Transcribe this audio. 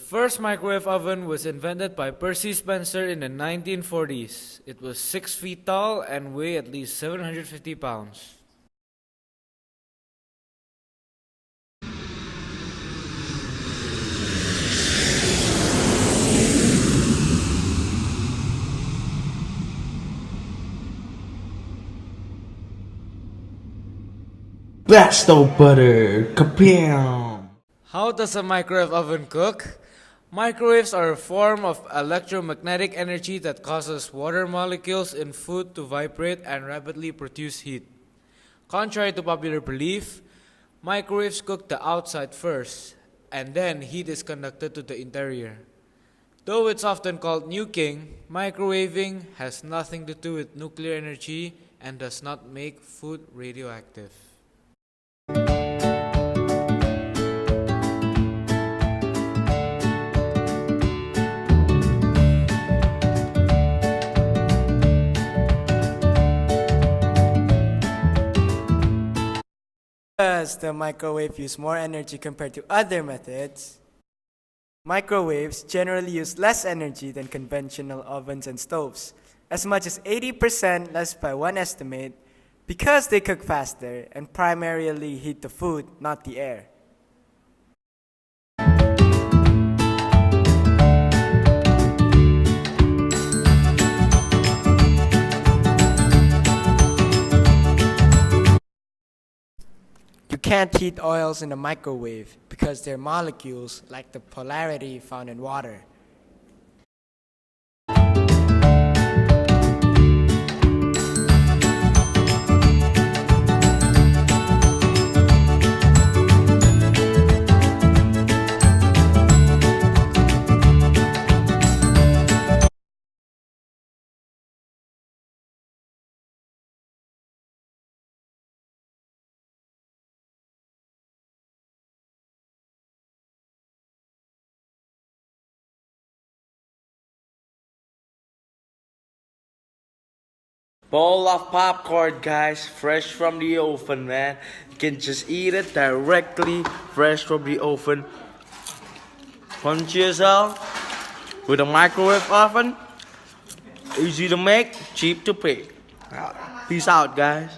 first microwave oven was invented by Percy Spencer in the 1940s. It was 6 feet tall and weighed at least 750 pounds. Presto butter, kapow! How does a microwave oven cook? Microwaves are a form of electromagnetic energy that causes water molecules in food to vibrate and rapidly produce heat. Contrary to popular belief, microwaves cook the outside first, and then heat is conducted to the interior. Though it's often called nuking, microwaving has nothing to do with nuclear energy and does not make food radioactive. Does the microwave use more energy compared to other methods? Microwaves generally use less energy than conventional ovens and stoves, as much as 80% less by one estimate, because they cook faster and primarily heat the food, not the air. You can't heat oils in a microwave because their molecules lack the polarity found in water. Bowl of popcorn, guys, fresh from the oven, man. You can just eat it directly, fresh from the oven. Punch yourself with a microwave oven. Easy to make, cheap to pay. Peace out, guys.